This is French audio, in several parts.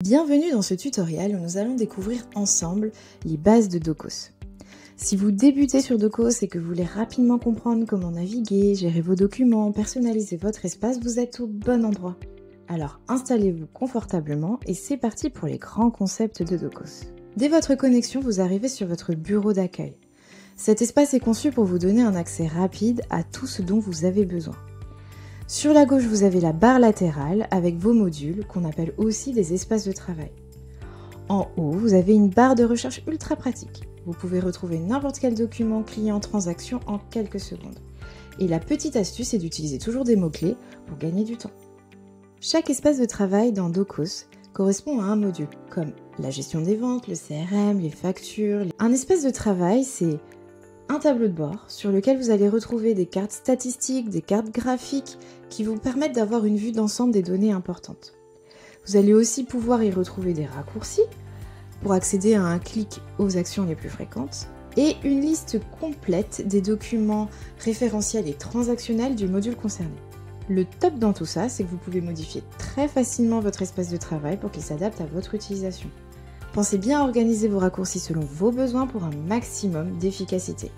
Bienvenue dans ce tutoriel où nous allons découvrir ensemble les bases de Docos. Si vous débutez sur Docos et que vous voulez rapidement comprendre comment naviguer, gérer vos documents, personnaliser votre espace, vous êtes au bon endroit. Alors installez-vous confortablement et c'est parti pour les grands concepts de Docos. Dès votre connexion, vous arrivez sur votre bureau d'accueil. Cet espace est conçu pour vous donner un accès rapide à tout ce dont vous avez besoin. Sur la gauche, vous avez la barre latérale avec vos modules, qu'on appelle aussi des espaces de travail. En haut, vous avez une barre de recherche ultra pratique. Vous pouvez retrouver n'importe quel document, client, transaction en quelques secondes. Et la petite astuce est d'utiliser toujours des mots-clés pour gagner du temps. Chaque espace de travail dans Docos correspond à un module, comme la gestion des ventes, le CRM, les factures. Un espace de travail, c'est un tableau de bord sur lequel vous allez retrouver des cartes statistiques, des cartes graphiques qui vous permettent d'avoir une vue d'ensemble des données importantes. Vous allez aussi pouvoir y retrouver des raccourcis pour accéder à un clic aux actions les plus fréquentes et une liste complète des documents référentiels et transactionnels du module concerné. Le top dans tout ça, c'est que vous pouvez modifier très facilement votre espace de travail pour qu'il s'adapte à votre utilisation. Pensez bien à organiser vos raccourcis selon vos besoins pour un maximum d'efficacité.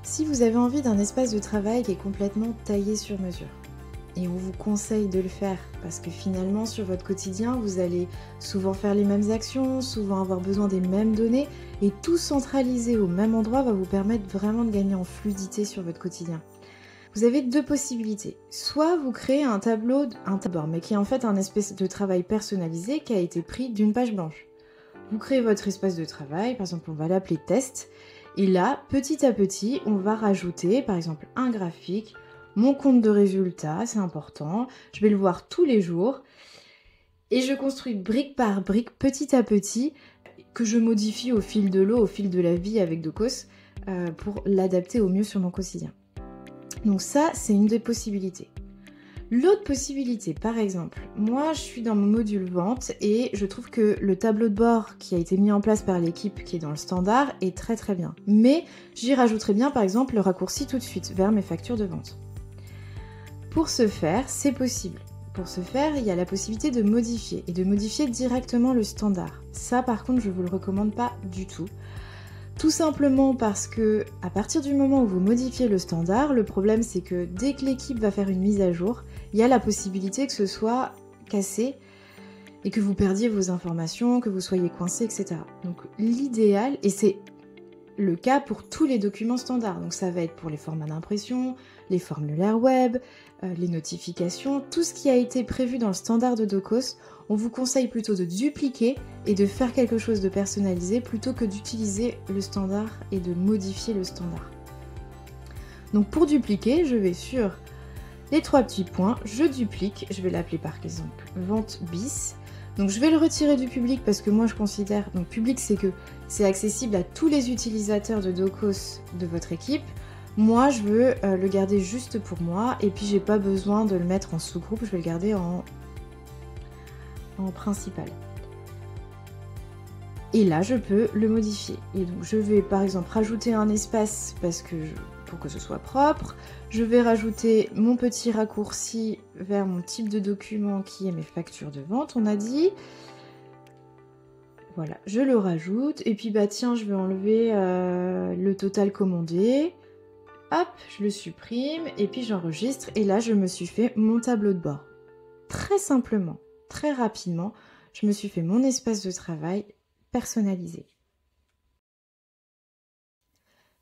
Si vous avez envie d'un espace de travail qui est complètement taillé sur mesure, et on vous conseille de le faire parce que finalement sur votre quotidien vous allez souvent faire les mêmes actions, souvent avoir besoin des mêmes données et tout centraliser au même endroit va vous permettre vraiment de gagner en fluidité sur votre quotidien. Vous avez deux possibilités. Soit vous créez un tableau, mais qui est en fait un espace de travail personnalisé qui a été pris d'une page blanche. Vous créez votre espace de travail, par exemple on va l'appeler test, et là, petit à petit, on va rajouter par exemple un graphique, mon compte de résultats, c'est important, je vais le voir tous les jours, et je construis brique par brique, petit à petit, que je modifie au fil de l'eau, au fil de la vie avec Docos, pour l'adapter au mieux sur mon quotidien. Donc ça, c'est une des possibilités. L'autre possibilité, par exemple, moi je suis dans mon module vente et je trouve que le tableau de bord qui a été mis en place par l'équipe qui est dans le standard est très très bien. Mais j'y rajouterai bien par exemple le raccourci tout de suite vers mes factures de vente. Pour ce faire, c'est possible. Pour ce faire, il y a la possibilité de modifier et de modifier directement le standard. Ça par contre, je vous le recommande pas du tout. Tout simplement parce que à partir du moment où vous modifiez le standard, le problème c'est que dès que l'équipe va faire une mise à jour, il y a la possibilité que ce soit cassé et que vous perdiez vos informations, que vous soyez coincé, etc. Donc l'idéal, et c'est le cas pour tous les documents standards, donc ça va être pour les formats d'impression, les formulaires web, les notifications, tout ce qui a été prévu dans le standard de Docos, on vous conseille plutôt de dupliquer et de faire quelque chose de personnalisé plutôt que d'utiliser le standard et de modifier le standard. Donc pour dupliquer, je vais sur les trois petits points, je duplique, je vais l'appeler par exemple vente bis. Donc je vais le retirer du public parce que moi je considère, donc public c'est que c'est accessible à tous les utilisateurs de Docos de votre équipe. Moi je veux le garder juste pour moi et puis j'ai pas besoin de le mettre en sous-groupe, je vais le garder en principal. Et là je peux le modifier. Et donc je vais par exemple rajouter un espace pour que ce soit propre. Je vais rajouter mon petit raccourci vers mon type de document qui est mes factures de vente, on a dit. Voilà, je le rajoute. Et puis bah tiens, je vais enlever le total commandé. Hop, je le supprime et puis j'enregistre. Et là, je me suis fait mon tableau de bord. Très simplement, très rapidement, je me suis fait mon espace de travail personnalisé.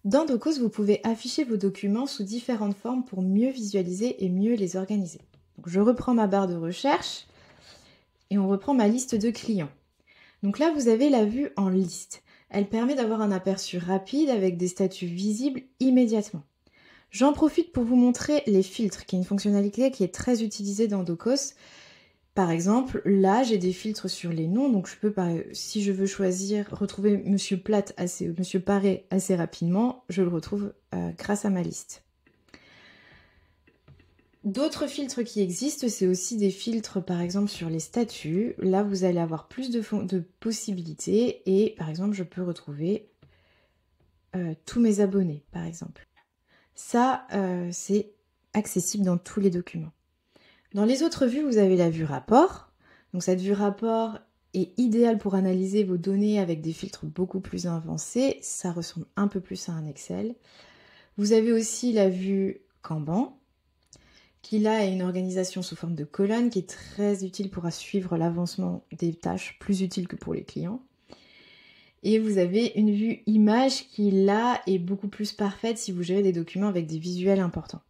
Dans Docos, vous pouvez afficher vos documents sous différentes formes pour mieux visualiser et mieux les organiser. Donc, je reprends ma barre de recherche et on reprend ma liste de clients. Donc là, vous avez la vue en liste. Elle permet d'avoir un aperçu rapide avec des statuts visibles immédiatement. J'en profite pour vous montrer les filtres, qui est une fonctionnalité qui est très utilisée dans Docos. Par exemple, là, j'ai des filtres sur les noms, donc je peux, si je veux choisir, retrouver Monsieur Paré assez rapidement, je le retrouve grâce à ma liste. D'autres filtres qui existent, c'est aussi des filtres, par exemple, sur les statuts. Là, vous allez avoir plus de possibilités et, par exemple, je peux retrouver tous mes abonnés, par exemple. Ça, c'est accessible dans tous les documents. Dans les autres vues, vous avez la vue rapport. Donc cette vue rapport est idéale pour analyser vos données avec des filtres beaucoup plus avancés. Ça ressemble un peu plus à un Excel. Vous avez aussi la vue Kanban, qui là est une organisation sous forme de colonne qui est très utile pour suivre l'avancement des tâches, plus utile que pour les clients. Et vous avez une vue image qui là est beaucoup plus parfaite si vous gérez des documents avec des visuels importants.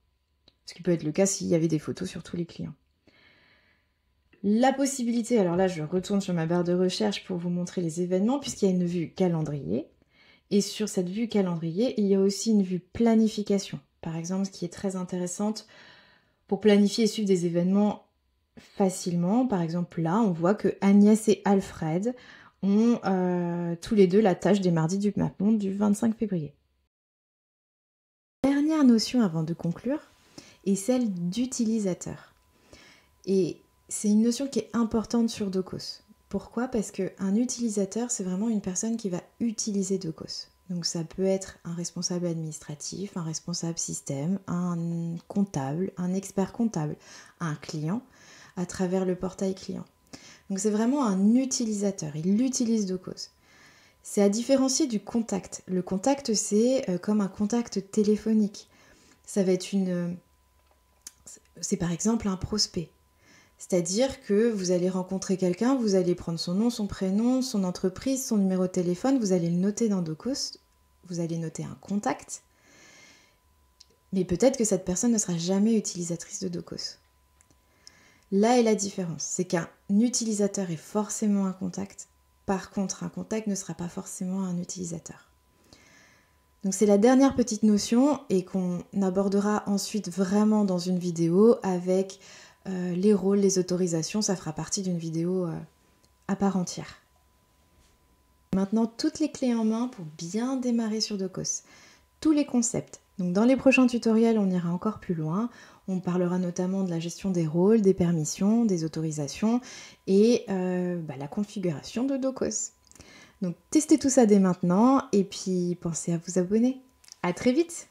Ce qui peut être le cas s'il y avait des photos sur tous les clients. La possibilité, alors là je retourne sur ma barre de recherche pour vous montrer les événements puisqu'il y a une vue calendrier. Et sur cette vue calendrier, il y a aussi une vue planification. Par exemple, ce qui est très intéressante pour planifier et suivre des événements facilement. Par exemple là, on voit que Agnès et Alfred ont tous les deux la tâche des mardis du MapMonde du 25 février. Dernière notion avant de conclure est celle d'utilisateur. Et c'est une notion qui est importante sur Docos. Pourquoi ? Parce qu'un utilisateur, c'est vraiment une personne qui va utiliser Docos. Donc ça peut être un responsable administratif, un responsable système, un comptable, un expert comptable, un client, à travers le portail client. Donc c'est vraiment un utilisateur, il utilise Docos. C'est à différencier du contact. Le contact, c'est comme un contact téléphonique. Ça va être c'est par exemple un prospect. C'est-à-dire que vous allez rencontrer quelqu'un, vous allez prendre son nom, son prénom, son entreprise, son numéro de téléphone, vous allez le noter dans Docos, vous allez noter un contact, mais peut-être que cette personne ne sera jamais utilisatrice de Docos. Là est la différence, c'est qu'un utilisateur est forcément un contact, par contre un contact ne sera pas forcément un utilisateur. Donc c'est la dernière petite notion et qu'on abordera ensuite vraiment dans une vidéo avec les rôles, les autorisations, ça fera partie d'une vidéo à part entière. Maintenant, toutes les clés en main pour bien démarrer sur Docos. Tous les concepts. Donc dans les prochains tutoriels, on ira encore plus loin. On parlera notamment de la gestion des rôles, des permissions, des autorisations et la configuration de Docos. Donc testez tout ça dès maintenant et puis pensez à vous abonner. À très vite!